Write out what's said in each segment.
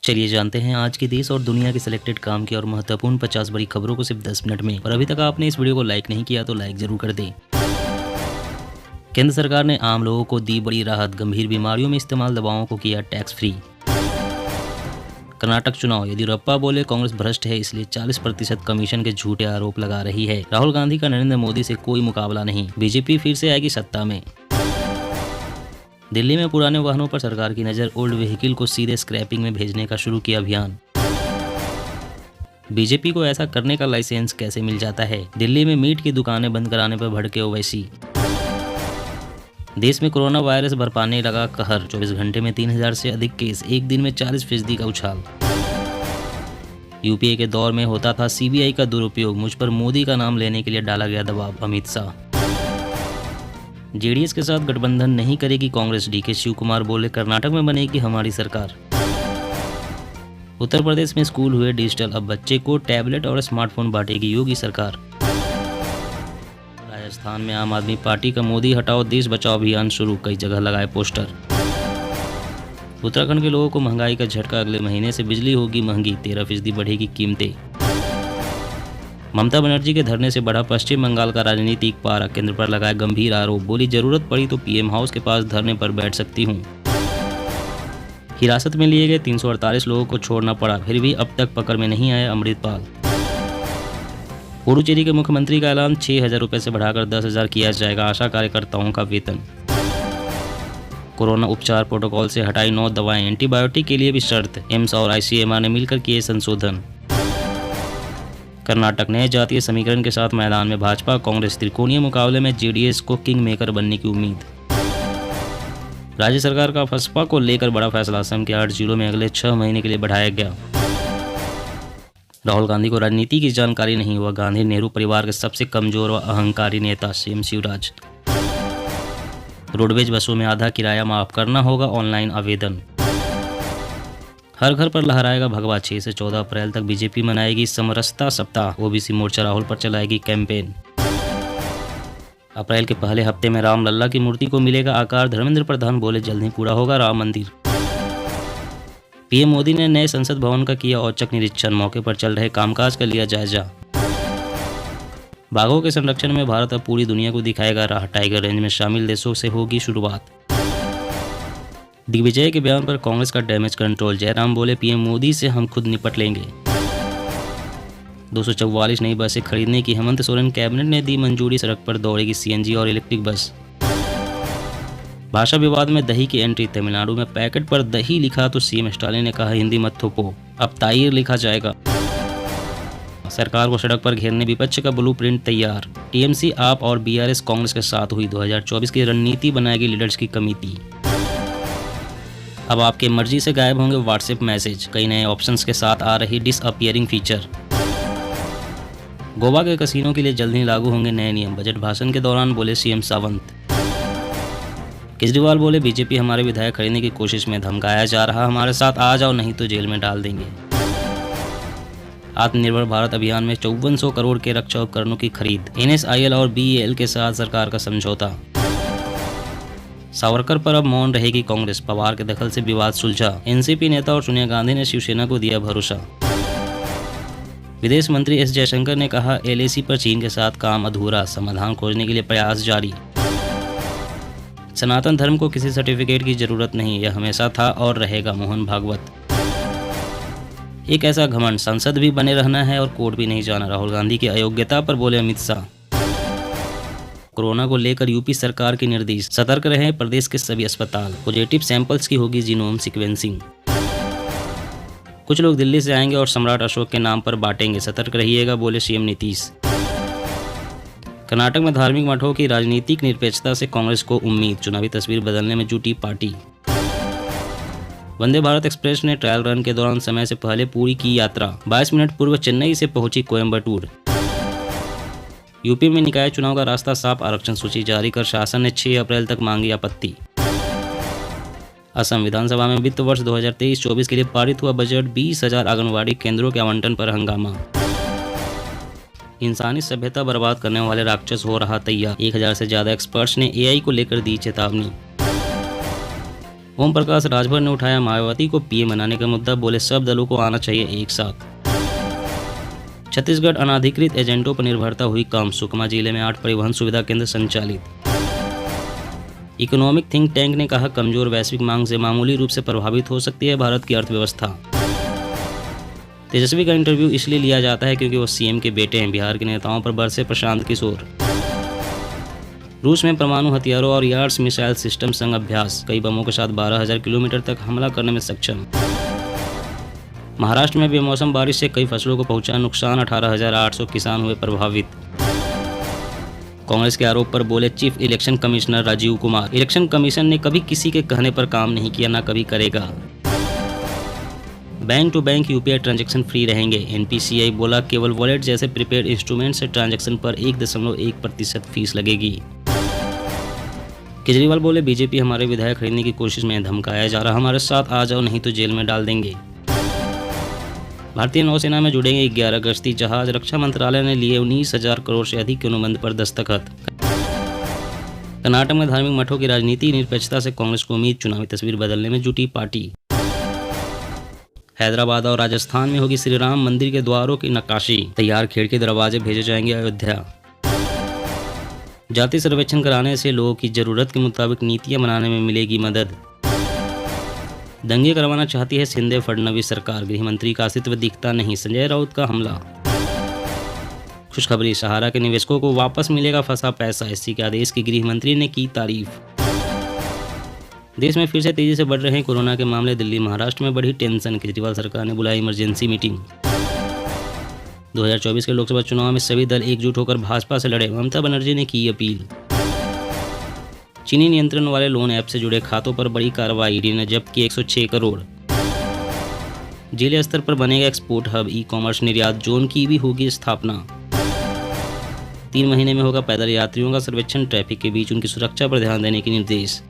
चलिए जानते हैं आज के देश और दुनिया के सिलेक्टेड काम की और महत्वपूर्ण 50 बड़ी खबरों को सिर्फ 10 मिनट में। और अभी तक आपने इस वीडियो को लाइक नहीं किया तो लाइक जरूर कर दें। केंद्र सरकार ने आम लोगों को दी बड़ी राहत, गंभीर बीमारियों में इस्तेमाल दवाओं को किया टैक्स फ्री। कर्नाटक चुनाव, येदियुरप्पा बोले कांग्रेस भ्रष्ट है इसलिए 40% कमीशन के झूठे आरोप लगा रही है। राहुल गांधी का नरेंद्र मोदी से कोई मुकाबला नहीं, बीजेपी फिर से आएगी सत्ता में। दिल्ली में पुराने वाहनों पर सरकार की नज़र, ओल्ड व्हीकल को सीधे स्क्रैपिंग में भेजने का शुरू किया अभियान। बीजेपी को ऐसा करने का लाइसेंस कैसे मिल जाता है? दिल्ली में मीट की दुकानें बंद कराने पर भड़के ओवैसी। देश में कोरोना वायरस बरपाने लगा कहर, 24 घंटे में 3000 से अधिक केस, एक दिन में 40% का उछाल। यूपीए के दौर में होता था सीबीआई का दुरुपयोग, मुझ पर मोदी का नाम लेने के लिए डाला गया दबाव, अमित शाह। जेडीएस के साथ गठबंधन नहीं करेगी कांग्रेस, डीके शिव कुमार बोले कर्नाटक में बनेगी हमारी सरकार। उत्तर प्रदेश में स्कूल हुए डिजिटल, अब बच्चे को टैबलेट और स्मार्टफोन बांटेगी योगी सरकार। राजस्थान में आम आदमी पार्टी का मोदी हटाओ देश बचाओ अभियान शुरू, कई जगह लगाए पोस्टर। उत्तराखंड के लोगों को महंगाई का झटका, अगले महीने से बिजली होगी महंगी, 13% बढ़ेगी कीमतें। ममता बनर्जी के धरने से बढ़ा पश्चिम बंगाल का राजनीतिक पारा, केंद्र पर लगाए गंभीर आरोप, बोली जरूरत पड़ी तो पीएम हाउस के पास धरने पर बैठ सकती हूं। हिरासत में लिए गए 348 लोगों को छोड़ना पड़ा, फिर भी अब तक पकड़ में नहीं आया अमृतपाल। पुडुचेरी के मुख्यमंत्री का ऐलान, 6000 रुपये से बढ़ाकर 10,000 किया जाएगा आशा कार्यकर्ताओं का वेतन। कोरोना उपचार प्रोटोकॉल से हटाई 9 दवाएं, एंटीबायोटिक के लिए भी शर्त, एम्स और आईसीएमआर ने मिलकर किए संशोधन। कर्नाटक नए जातीय समीकरण के साथ मैदान में भाजपा कांग्रेस, त्रिकोणीय मुकाबले में जेडीएस को किंग मेकर बनने की उम्मीद। राज्य सरकार का फसपा को लेकर बड़ा फैसला, असम के 8 जिलों में अगले 6 महीने के लिए बढ़ाया गया। राहुल गांधी को राजनीति की जानकारी नहीं हुआ, गांधी नेहरू परिवार के सबसे कमजोर व अहंकारी नेता, सीएम शिवराज। रोडवेज बसों में आधा किराया माफ करना होगा, ऑनलाइन आवेदन। हर घर पर लहराएगा भगवा, 6 से 14 अप्रैल तक बीजेपी मनाएगी समरसता सप्ताह, ओबीसी मोर्चा राहुल पर चलाएगी कैंपेन। अप्रैल के पहले हफ्ते में राम लल्ला की मूर्ति को मिलेगा आकार, धर्मेंद्र प्रधान बोले जल्द ही पूरा होगा राम मंदिर। पीएम मोदी ने नए संसद भवन का किया औचक निरीक्षण, मौके पर चल रहे कामकाज का लिया जायजा। बाघों के संरक्षण में भारत अब पूरी दुनिया को दिखाएगा राह, टाइगर रेंज में शामिल देशों से होगी शुरुआत। दिग्विजय के बयान पर कांग्रेस का डैमेज कंट्रोल, जयराम बोले पीएम मोदी से हम खुद निपट लेंगे। 244 नई बसें खरीदने की हेमंत सोरेन कैबिनेट ने दी मंजूरी, सड़क पर दौड़ेगी सीएनजी और इलेक्ट्रिक बस। भाषा विवाद में दही की एंट्री, तमिलनाडु में पैकेट पर दही लिखा तो सीएम स्टालिन ने कहा हिंदी मत थोपो, अब ताईर लिखा जाएगा। सरकार को सड़क पर घेरने विपक्ष का ब्लूप्रिंट तैयार, टीएमसी आप और बीआरएस कांग्रेस के साथ हुई, 2024 की रणनीति बनाएगी लीडर्स की कमेटी। अब आपके मर्जी से गायब होंगे व्हाट्सएप मैसेज, कई नए ऑप्शंस के साथ आ रही डिसअपियरिंग फीचर। गोवा के कसीनों के लिए जल्द ही लागू होंगे नए नियम, बजट भाषण के दौरान बोले सीएम सावंत। केजरीवाल बोले बीजेपी हमारे विधायक खरीदने की कोशिश में, धमकाया जा रहा हमारे साथ आ जाओ नहीं तो जेल में डाल देंगे। आत्मनिर्भर भारत अभियान में 5400 करोड़ के रक्षा उपकरणों की खरीद, एनएसआईएल और बीईएल के साथ सरकार का समझौता। सावरकर पर अब मौन रहेगी कांग्रेस, पवार के दखल से विवाद सुलझा, एनसीपी नेता और सोनिया गांधी ने शिवसेना को दिया भरोसा। विदेश मंत्री एस जयशंकर ने कहा एलएसी पर चीन के साथ काम अधूरा, समाधान खोजने के लिए प्रयास जारी। सनातन धर्म को किसी सर्टिफिकेट की जरूरत नहीं, यह हमेशा था और रहेगा, मोहन भागवत। एक ऐसा घमंड, संसद भी बने रहना है और कोर्ट भी नहीं जाना, राहुल गांधी की अयोग्यता पर बोले अमित शाह। कोरोना को लेकर यूपी सरकार के निर्देश, सतर्क रहें प्रदेश के सभी अस्पताल, पॉजिटिव सैंपल्स की होगी जीनोम सीक्वेंसिंग। कुछ लोग दिल्ली से आएंगे और सम्राट अशोक के नाम पर बांटेंगे, सतर्क रहिएगा बोले सीएम नीतीश। कर्नाटक में धार्मिक मठों की राजनीतिक निरपेक्षता से कांग्रेस को उम्मीद, चुनावी तस्वीर बदलने में जुटी पार्टी। वंदे भारत एक्सप्रेस ने ट्रायल रन के दौरान समय से पहले पूरी की यात्रा, 22 मिनट पूर्व चेन्नई से पहुंची कोयम्बटूर। यूपी में निकाय चुनाव का रास्ता साफ, आरक्षण सूची जारी कर शासन ने 6 अप्रैल तक मांगी आपत्ति। असम विधानसभा में वित्त वर्ष 2023-24 के लिए पारित हुआ बजट, 20,000 आंगनबाड़ी केंद्रों के आवंटन पर हंगामा। इंसानी सभ्यता बर्बाद करने वाले राक्षस हो रहा तैयार, 1000 से ज्यादा एक्सपर्ट्स ने एआई को लेकर दी चेतावनी। ओम प्रकाश राजभर ने उठाया मायावती को पीएम बनाने का मुद्दा, बोले सब दलों को आना चाहिए एक साथ। छत्तीसगढ़ अनाधिकृत एजेंटों पर निर्भरता हुई कम, सुकमा जिले में 8 परिवहन सुविधा केंद्र संचालित। इकोनॉमिक थिंक टैंक ने कहा कमजोर वैश्विक मांग से मामूली रूप से प्रभावित हो सकती है भारत की अर्थव्यवस्था। तेजस्वी का इंटरव्यू इसलिए लिया जाता है क्योंकि वो सीएम के बेटे हैं, बिहार के नेताओं पर बरसे प्रशांत किशोर। रूस में परमाणु हथियारों और यार्ड्स मिसाइल सिस्टम संग अभ्यास, कई बमों के साथ 12,000 किलोमीटर तक हमला करने में सक्षम। महाराष्ट्र में बेमौसम बारिश से कई फसलों को पहुंचा नुकसान, 18,800 किसान हुए प्रभावित। कांग्रेस के आरोप पर बोले chief election commissioner Rajiv Kumar, election commission ने कभी किसी के कहने पर काम नहीं किया, ना कभी करेगा। Bank to bank UPI transaction free रहेंगे, एनपीसीआई बोला केवल वॉलेट जैसे प्रीपेड इंस्ट्रूमेंट से ट्रांजैक्शन पर 1.1% फीस लगेगी। केजरीवाल बोले बीजेपी हमारे विधायक खरीदने की कोशिश में, धमकाया जा रहा, हमारे साथ आ जाओ नहीं तो जेल में डाल देंगे। भारतीय नौसेना में जुड़ेंगे 11 गश्ती जहाज, रक्षा मंत्रालय ने लिए 19,000 करोड़ से अधिक के अनुबंध पर दस्तखत। कर्नाटक में धार्मिक मठों की राजनीति, निरपेक्षता से कांग्रेस को उम्मीद, चुनावी तस्वीर बदलने में जुटी पार्टी। हैदराबाद और राजस्थान में होगी श्री राम मंदिर के द्वारों की नक्काशी, तैयार खेड़ के दरवाजे भेजे जाएंगे अयोध्या। जाति सर्वेक्षण कराने से लोगों की जरूरत के मुताबिक नीतियां बनाने में मिलेगी मदद। दंगे करवाना चाहती है शिंदे फडणवीस सरकार, गृह मंत्री का अस्तित्व दिखता नहीं, संजय राउत का हमला। खुशखबरी, सहारा के निवेशकों को वापस मिलेगा फंसा पैसा, एससी के आदेश की गृह मंत्री ने की तारीफ। देश में फिर से तेजी से बढ़ रहे हैं कोरोना के मामले, दिल्ली महाराष्ट्र में बढ़ी टेंशन, केजरीवाल सरकार ने बुलाई इमरजेंसी मीटिंग। 2024 के लोकसभा चुनाव में सभी दल एकजुट होकर भाजपा से लड़े, ममता बनर्जी ने की अपील। चीनी नियंत्रण वाले लोन ऐप से जुड़े खातों पर बड़ी कार्रवाई, ईडी ने जब्त किए 106 करोड़। जिले स्तर पर बनेगा एक्सपोर्ट हब, ई कॉमर्स निर्यात जोन की भी होगी स्थापना। 3 महीने में होगा पैदल यात्रियों का सर्वेक्षण, ट्रैफिक के बीच उनकी सुरक्षा पर ध्यान देने के निर्देश।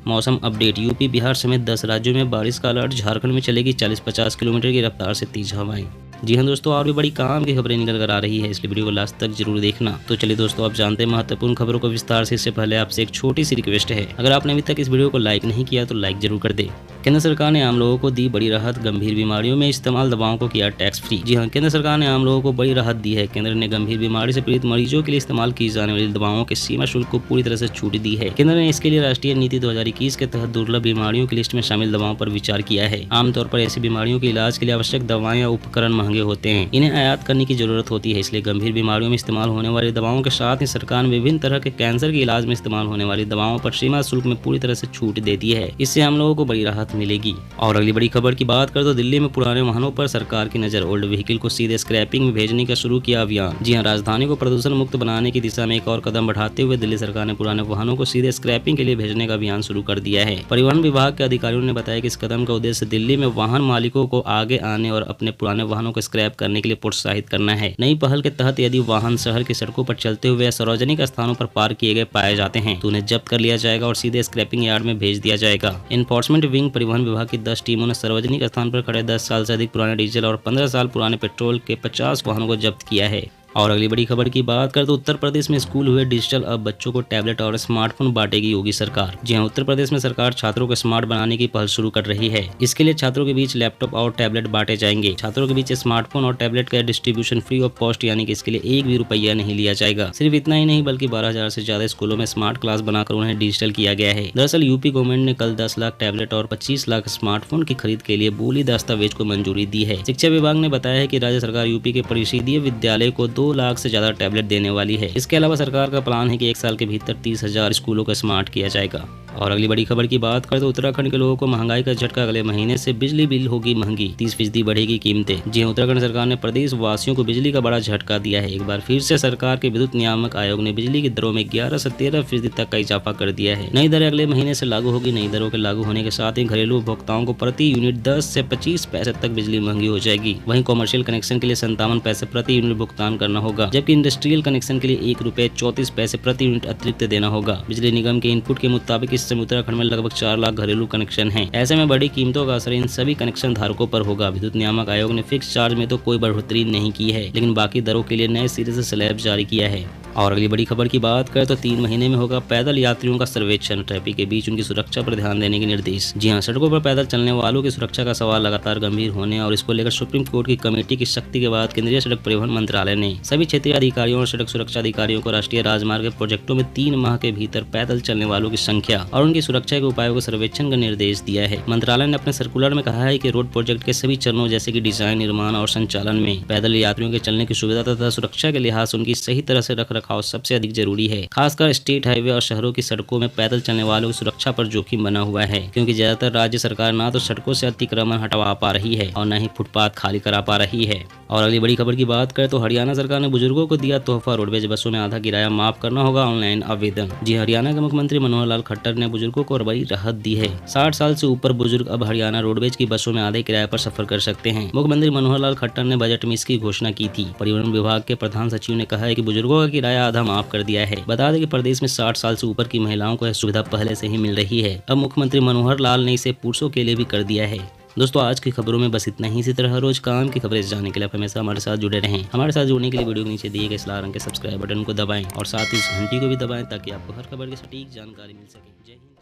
मौसम अपडेट, यूपी बिहार समेत 10 राज्यों में बारिश का अलर्ट, झारखंड में चलेगी 40-50 किलोमीटर की रफ्तार से तेज हवाएं। जी हाँ दोस्तों, और भी बड़ी काम की खबरें निकल कर आ रही है, इसलिए वीडियो को लास्ट तक जरूर देखना। तो चलिए दोस्तों, आप जानते हैं महत्वपूर्ण खबरों को विस्तार से। इससे पहले आपसे एक छोटी सी रिक्वेस्ट है, अगर आपने अभी तक इस वीडियो को लाइक नहीं किया तो लाइक जरूर कर दे। केंद्र सरकार ने आम लोगों को दी बड़ी राहत, गंभीर बीमारियों में इस्तेमाल दवाओं को किया टैक्स फ्री। जी हाँ, केंद्र सरकार ने आम लोगों को बड़ी राहत दी है। केंद्र ने गंभीर बीमारी से पीड़ित मरीजों के लिए इस्तेमाल की जाने वाली दवाओं के सीमा शुल्क को पूरी तरह से छूट दी है। केंद्र ने इसके लिए राष्ट्रीय नीति 2021 के तहत दुर्लभ बीमारियों की लिस्ट में शामिल दवाओं पर विचार किया है। आमतौर पर ऐसी बीमारियों के इलाज के लिए आवश्यक दवाएं या उपकरण महंगे होते हैं, इन्हें आयात करने की जरूरत होती है। इसलिए गंभीर बीमारियों में इस्तेमाल होने वाली दवाओं के साथ ही सरकार ने विभिन्न तरह के कैंसर के इलाज में इस्तेमाल होने वाली दवाओं पर सीमा शुल्क में पूरी तरह से छूट दे दी है। इससे आम लोगों को बड़ी राहत मिलेगी। और अगली बड़ी खबर की बात करें तो दिल्ली में पुराने वाहनों पर सरकार की नजर, ओल्ड व्हीकल को सीधे स्क्रैपिंग में भेजने का शुरू किया अभियान। जी हाँ, राजधानी को प्रदूषण मुक्त बनाने की दिशा में एक और कदम बढ़ाते हुए दिल्ली सरकार ने पुराने वाहनों को सीधे स्क्रैपिंग के लिए भेजने का अभियान शुरू कर दिया है। परिवहन विभाग के अधिकारियों ने बताया कि इस कदम का उद्देश्य दिल्ली में वाहन मालिकों को आगे आने और अपने पुराने वाहनों को स्क्रैप करने के लिए प्रोत्साहित करना है। नई पहल के तहत यदि वाहन शहर की सड़कों पर चलते हुए या सार्वजनिक स्थानों पर पार्क किए गए पाए जाते हैं तो उन्हें जब्त कर लिया जाएगा और सीधे स्क्रैपिंग यार्ड में भेज दिया जाएगा। एनफोर्समेंट विंग परिवहन विभाग की 10 टीमों ने सार्वजनिक स्थान पर खड़े 10 साल से अधिक पुराने डीजल और 15 साल पुराने पेट्रोल के 50 वाहनों को जब्त किया है। और अगली बड़ी खबर की बात करें तो उत्तर प्रदेश में स्कूल हुए डिजिटल, अब बच्चों को टैबलेट और स्मार्टफोन बांटेगी योगी सरकार। जी हां, उत्तर प्रदेश में सरकार छात्रों को स्मार्ट बनाने की पहल शुरू कर रही है। इसके लिए छात्रों के बीच लैपटॉप और टैबलेट बांटे जाएंगे। छात्रों के बीच स्मार्टफोन और टैबलेट का डिस्ट्रीब्यूशन फ्री ऑफ कॉस्ट, यानी कि इसके लिए 1 भी रुपया नहीं लिया जाएगा। सिर्फ इतना ही नहीं बल्कि 12,000 से ज्यादा स्कूलों में स्मार्ट क्लास बनाकर उन्हें डिजिटल किया गया है। दरअसल यूपी गवर्नमेंट ने कल 10 लाख टैबलेट और 25 लाख स्मार्टफोन की खरीद के लिए बोली दस्तावेज को मंजूरी दी है। शिक्षा विभाग ने बताया है कि राज्य सरकार यूपी के परिषदीय विद्यालय को 2 लाख से ज्यादा टैबलेट देने वाली है। इसके अलावा सरकार का प्लान है कि 1 साल के भीतर 30,000 स्कूलों को स्मार्ट किया जाएगा। और अगली बड़ी खबर की बात करें तो उत्तराखंड के लोगों को महंगाई का झटका, अगले महीने से बिजली बिल होगी महंगी, 30% बढ़ेगी कीमतें। जी, उत्तराखंड सरकार ने प्रदेश वासियों को बिजली का बड़ा झटका दिया है। एक बार फिर से सरकार के विद्युत नियामक आयोग ने बिजली की दरों में 11 से 13% तक का इजाफा कर दिया है। नई दरें अगले महीने से लागू होगी। नई दरों के लागू होने के साथ ही घरेलू उपभोक्ताओं को प्रति यूनिट 10 से 25 पैसे तक बिजली महंगी हो जाएगी। वहीं कॉमर्शियल कनेक्शन के लिए 57 पैसे प्रति यूनिट भुगतान करना होगा, जबकि इंडस्ट्रियल कनेक्शन के लिए ₹1.34 प्रति यूनिट अतिरिक्त देना होगा। बिजली निगम के इनपुट के मुताबिक इस समय उत्तराखंड में लगभग 4 लाख घरेलू कनेक्शन हैं। ऐसे में बड़ी कीमतों का असर इन सभी कनेक्शन धारकों पर होगा। विद्युत नियामक आयोग ने फिक्स चार्ज में तो कोई बढ़ोतरी नहीं की है, लेकिन बाकी दरों के लिए नए सिरे से स्लैब जारी किया है। और अगली बड़ी खबर की बात करें तो 3 महीने में होगा पैदल यात्रियों का सर्वेक्षण, ट्रैफिक के बीच उनकी सुरक्षा पर ध्यान देने के निर्देश। जी हाँ, सड़कों पर पैदल चलने वालों की सुरक्षा का सवाल लगातार गंभीर होने और इसको लेकर सुप्रीम कोर्ट की कमेटी की सख्ती के बाद केंद्रीय सड़क परिवहन मंत्रालय ने सभी क्षेत्रीय अधिकारियों और सड़क सुरक्षा अधिकारियों को राष्ट्रीय राजमार्ग के प्रोजेक्टों में 3 माह के भीतर पैदल चलने वालों की संख्या और उनकी सुरक्षा के उपायों को सर्वेक्षण का निर्देश दिया है। मंत्रालय ने अपने सर्कुलर में कहा है कि रोड प्रोजेक्ट के सभी चरणों जैसे कि डिजाइन, निर्माण और संचालन में पैदल यात्रियों के चलने की सुविधा तथा सुरक्षा के लिहाज उनकी सही तरह से रखरखाव सबसे अधिक जरूरी है। खासकर स्टेट हाईवे और शहरों की सड़कों में पैदल चलने वालों की सुरक्षा पर जोखिम बना हुआ है, क्योंकि ज्यादातर राज्य सरकार ना तो सड़कों से अतिक्रमण हटवा पा रही है और न ही फुटपाथ खाली करा पा रही है। और अगली बड़ी खबर की बात करें तो हरियाणा सरकार ने बुजुर्गों को दिया तोहफा, रोडवेज बसों में आधा किराया माफ करना होगा ऑनलाइन आवेदन। जी, हरियाणा के मुख्यमंत्री मनोहर लाल खट्टर ने बुजुर्गों को बड़ी राहत दी है। 60 साल से ऊपर बुजुर्ग अब हरियाणा रोडवेज की बसों में आधे किराए पर सफर कर सकते हैं। मुख्यमंत्री मनोहर लाल खट्टर ने बजट में इसकी घोषणा की थी। परिवहन विभाग के प्रधान सचिव ने कहा है कि बुजुर्गों का किराया आधा माफ कर दिया है। बता दें कि प्रदेश में 60 साल से ऊपर की महिलाओं को यह सुविधा पहले से ही मिल रही है। अब मुख्यमंत्री मनोहर लाल ने इसे पुरुषों के लिए भी कर दिया है। दोस्तों, आज की खबरों में बस इतना ही। इसी तरह हर रोज काम की खबरें जानने के लिए आप हमेशा हमारे साथ जुड़े रहें। हमारे साथ जुड़ने के लिए वीडियो के नीचे दिए गए इस लाल रंग के सब्सक्राइब बटन को दबाएं और साथ ही इस घंटी को भी दबाएं ताकि आपको हर खबर की सटीक जानकारी मिल सके। जय हिंद।